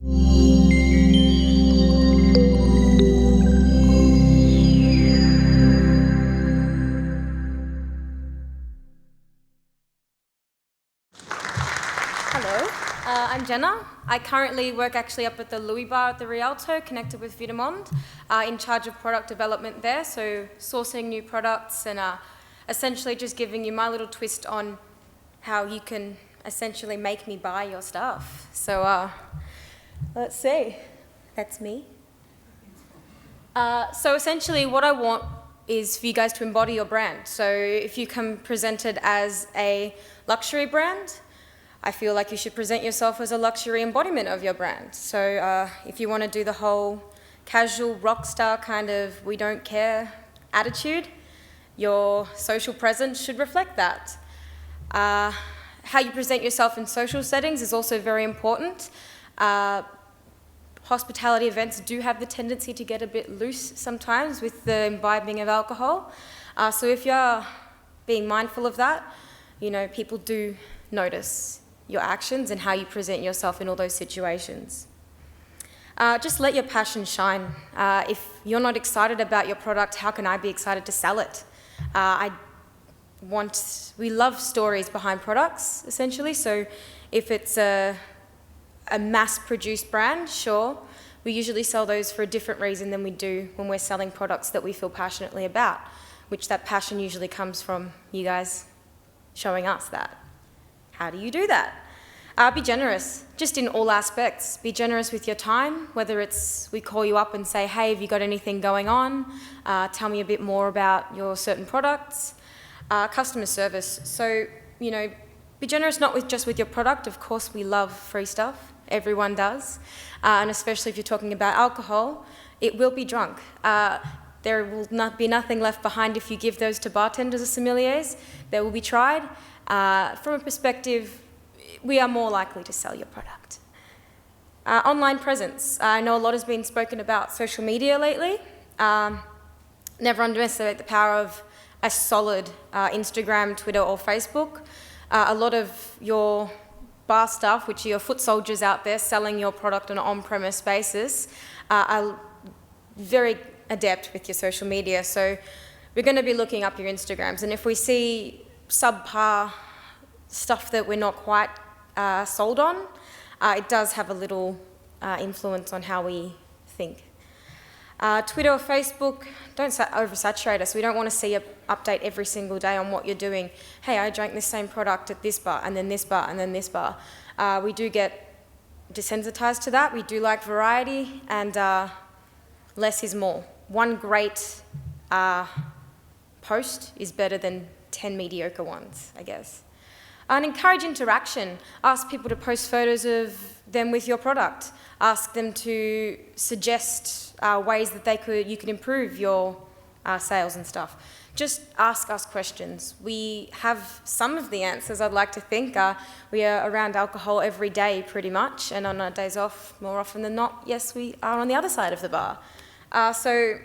Hello, I'm Jenna. I currently work actually up at the Louis Bar at the Rialto, connected with Vitamond, in charge of product development there, so sourcing new products and essentially just giving you my little twist on how you can essentially make me buy your stuff. So let's see, that's me. So essentially what I want is for you guys to embody your brand. So if you come presented as a luxury brand, I feel like you should present yourself as a luxury embodiment of your brand. So if you want to do the whole casual rock star kind of we don't care attitude, your social presence should reflect that. How you present yourself in social settings is also very important. Hospitality events do have the tendency to get a bit loose sometimes with the imbibing of alcohol. So if you're being mindful of that, you know, people do notice your actions and how you present yourself in all those situations. Just let your passion shine. If you're not excited about your product, how can I be excited to sell it? We love stories behind products, essentially, so if it's a mass-produced brand, sure, we usually sell those for a different reason than we do when we're selling products that we feel passionately about, which that passion usually comes from you guys showing us that. How do you do that? Be generous, just in all aspects. Be generous with your time, whether it's we call you up and say, hey, have you got anything going on? Tell me a bit more about your certain products. Customer service. So, you know, be generous not just with your product. Of course, we love free stuff. Everyone does. And especially if you're talking about alcohol, it will be drunk. There will not be nothing left behind if you give those to bartenders or sommeliers. They will be tried. From a perspective, we are more likely to sell your product. Online presence. I know a lot has been spoken about social media lately. Never underestimate the power of a solid Instagram, Twitter, or Facebook. A lot of your bar staff, which are your foot soldiers out there selling your product on an on-premise basis, are very adept with your social media. So we're going to be looking up your Instagrams, and if we see subpar stuff that we're not quite sold on, it does have a little influence on how we think. Twitter or Facebook, don't oversaturate us. We don't want to see an update every single day on what you're doing. Hey, I drank this same product at this bar, and then this bar, and then this bar. We do get desensitized to that. We do like variety, and less is more. One great post is better than 10 mediocre ones, I guess. And encourage interaction. Ask people to post photos of them with your product. Ask them to suggest ways that you could improve your sales and stuff. Just ask us questions. We have some of the answers, I'd like to think. We are around alcohol every day pretty much, and on our days off, more often than not, yes, we are on the other side of the bar. So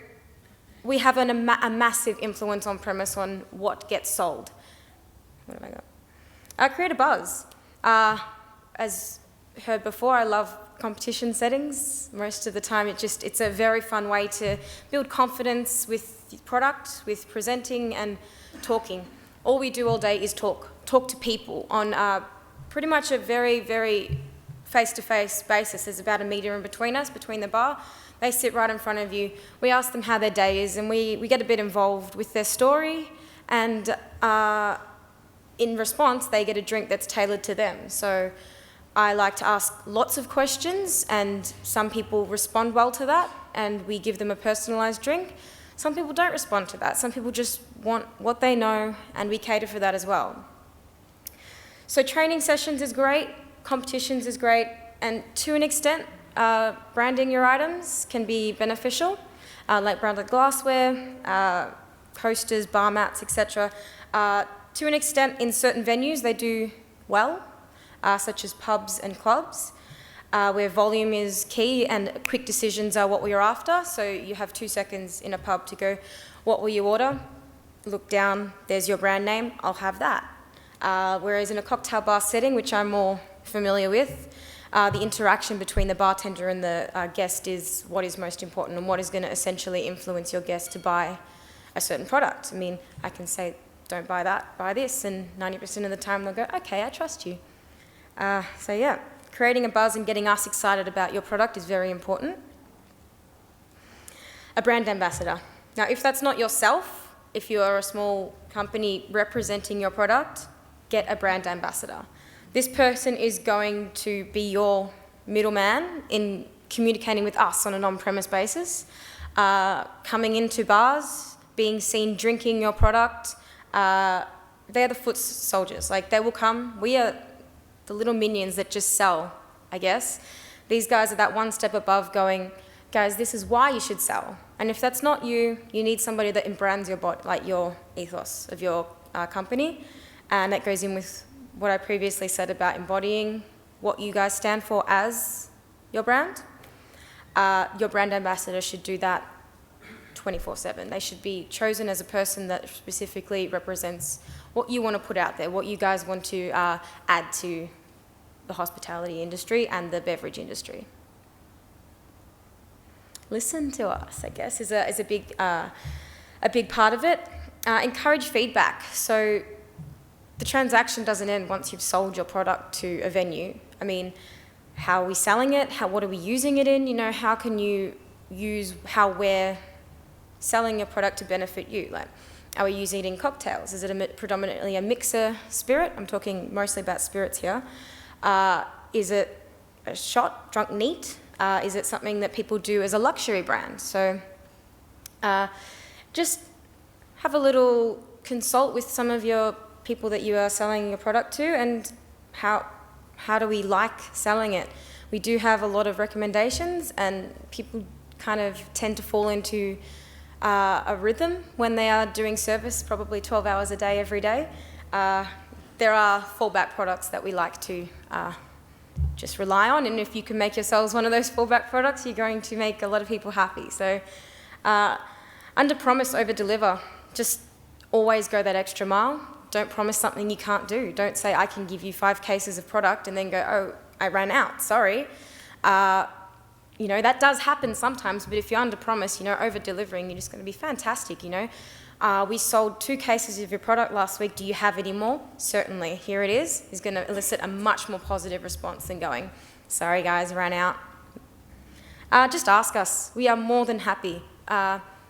we have a massive influence on premise on what gets sold. What have I got? Create a buzz. As heard before, I love competition settings. Most of the time it's a very fun way to build confidence with the product, with presenting and talking. All we do all day is talk to people on pretty much a very, very face-to-face basis. There's about a metre in between us, between the bar. They sit right in front of you. We ask them how their day is, and we get a bit involved with their story, and in response, they get a drink that's tailored to them. So I like to ask lots of questions, and some people respond well to that, and we give them a personalised drink. Some people don't respond to that. Some people just want what they know, and we cater for that as well. So training sessions is great, competitions is great, and to an extent, branding your items can be beneficial, like branded glassware, coasters, bar mats, etc. To an extent, in certain venues, they do well, such as pubs and clubs, where volume is key and quick decisions are what we are after. So you have 2 seconds in a pub to go, what will you order? Look down, there's your brand name, I'll have that. Whereas in a cocktail bar setting, which I'm more familiar with, the interaction between the bartender and the guest is what is most important and what is going to essentially influence your guest to buy a certain product. I mean, I can say, don't buy that, buy this, and 90% of the time they'll go, okay, I trust you. So yeah, creating a buzz and getting us excited about your product is very important. A brand ambassador. Now, if that's not yourself, if you are a small company representing your product, get a brand ambassador. This person is going to be your middleman in communicating with us on an on-premise basis, coming into bars, being seen drinking your product. They're the foot soldiers. Like, they will come. We are the little minions that just sell, I guess. These guys are that one step above going, guys, this is why you should sell. And if that's not you, you need somebody that embrands your ethos of your company. And that goes in with what I previously said about embodying what you guys stand for as your brand. Your brand ambassador should do that 24/7. They should be chosen as a person that specifically represents what you want to put out there, what you guys want to add to the hospitality industry and the beverage industry. Listen to us, I guess, is a big part of it. Encourage feedback. So the transaction doesn't end once you've sold your product to a venue. I mean, how are we selling it? What are we using it in? You know, how can you use how we're selling your product to benefit you? Like, are we using it in cocktails? Is it predominantly a mixer spirit? I'm talking mostly about spirits here. Is it a shot, drunk neat? Is it something that people do as a luxury brand? So just have a little consult with some of your people that you are selling your product to, and how do we like selling it? We do have a lot of recommendations, and people kind of tend to fall into a rhythm when they are doing service, probably 12 hours a day, every day. There are fallback products that we like to just rely on, and if you can make yourselves one of those fallback products, you're going to make a lot of people happy. So under promise, over deliver. Just always go that extra mile. Don't promise something you can't do. Don't say, I can give you 5 cases of product and then go, oh, I ran out, sorry. You know, that does happen sometimes, but if you're under promise, you know, over delivering, you're just going to be fantastic, you know. We sold 2 cases of your product last week. Do you have any more? Certainly. Here it is. Is going to elicit a much more positive response than going, sorry guys, ran out. Just ask us. We are more than happy,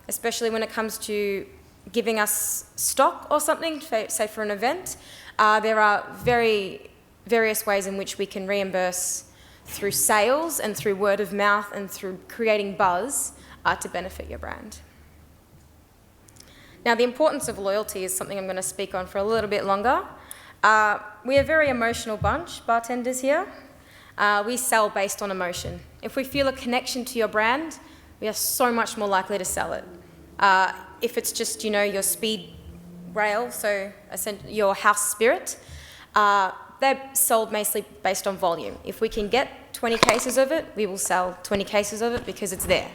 especially when it comes to giving us stock or something, say for an event. There are various ways in which we can reimburse through sales and through word of mouth and through creating buzz to benefit your brand. Now, the importance of loyalty is something I'm going to speak on for a little bit longer. We are a very emotional bunch, bartenders here. We sell based on emotion. If we feel a connection to your brand, we are so much more likely to sell it. If it's just, you know, your speed rail, so your house spirit, they're sold mostly based on volume. If we can get 20 cases of it, we will sell 20 cases of it because it's there.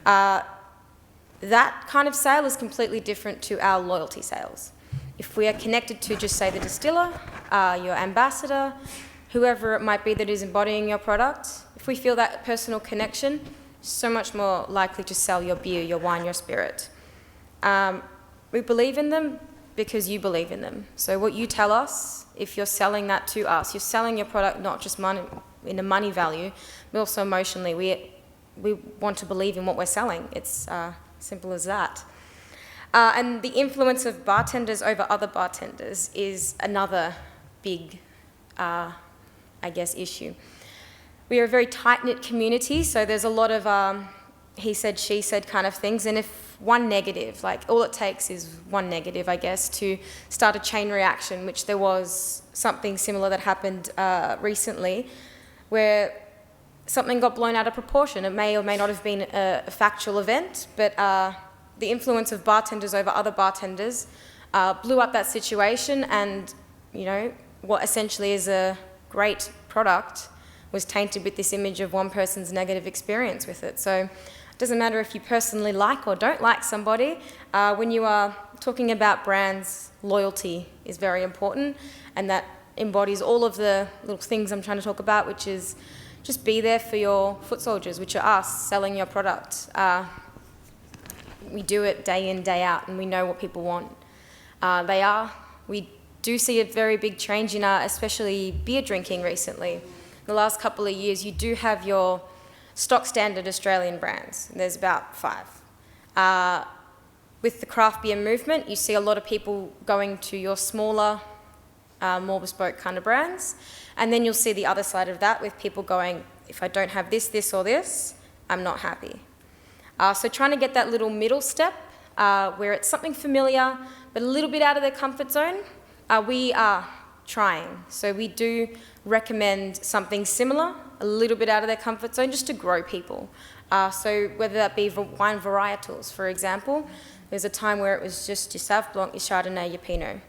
That kind of sale is completely different to our loyalty sales. If we are connected to just say the distiller, your ambassador, whoever it might be that is embodying your product, if we feel that personal connection, so much more likely to sell your beer, your wine, your spirit. We believe in them because you believe in them. So what you tell us, if you're selling that to us, you're selling your product not just money, in a money value, but also emotionally. We want to believe in what we're selling. It's simple as that. And the influence of bartenders over other bartenders is another big, I guess, issue. We are a very tight-knit community, so there's a lot of he said, she said kind of things, and if one negative, like all it takes is one negative, I guess, to start a chain reaction, which there was something similar that happened recently, where something got blown out of proportion. It may or may not have been a factual event, but the influence of bartenders over other bartenders blew up that situation, and, you know, what essentially is a great product was tainted with this image of one person's negative experience with it. So it doesn't matter if you personally like or don't like somebody. When you are talking about brands, loyalty is very important, and that embodies all of the little things I'm trying to talk about, which is just be there for your foot soldiers, which are us, selling your product. We do it day in, day out, and we know what people want. We do see a very big change in especially beer drinking recently. In the last couple of years, you do have your stock standard Australian brands. There's about 5. With the craft beer movement, you see a lot of people going to your smaller, more bespoke kind of brands. And then you'll see the other side of that with people going, if I don't have this, this, or this, I'm not happy. So trying to get that little middle step where it's something familiar, but a little bit out of their comfort zone, we are trying. So we do recommend something similar, a little bit out of their comfort zone, just to grow people. So whether that be wine varietals, for example, there's a time where it was just your Sauv Blanc, your Chardonnay, your Pinot.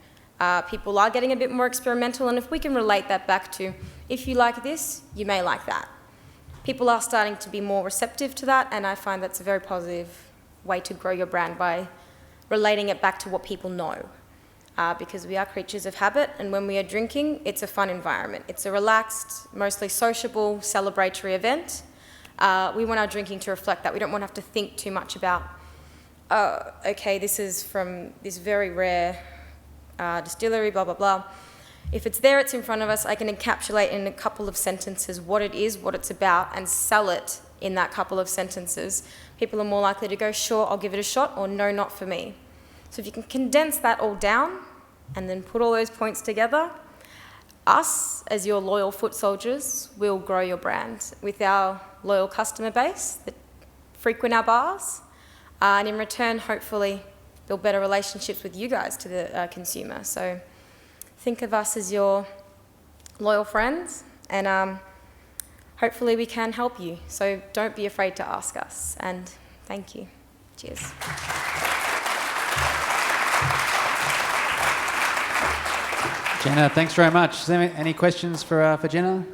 People are getting a bit more experimental, and if we can relate that back to, if you like this, you may like that. People are starting to be more receptive to that, and I find that's a very positive way to grow your brand by relating it back to what people know. Because we are creatures of habit, and when we are drinking, it's a fun environment. It's a relaxed, mostly sociable, celebratory event. We want our drinking to reflect that. We don't want to have to think too much about, okay, this is from this very rare distillery, blah, blah, blah. If it's there, it's in front of us, I can encapsulate in a couple of sentences what it is, what it's about, and sell it in that couple of sentences. People are more likely to go, sure, I'll give it a shot, or no, not for me. So if you can condense that all down and then put all those points together, us, as your loyal foot soldiers, will grow your brand with our loyal customer base that frequent our bars, and in return, hopefully, build better relationships with you guys to the consumer. So think of us as your loyal friends, and hopefully we can help you. So don't be afraid to ask us, and thank you. Cheers. Jenna, thanks very much. Is there any questions for Jenna?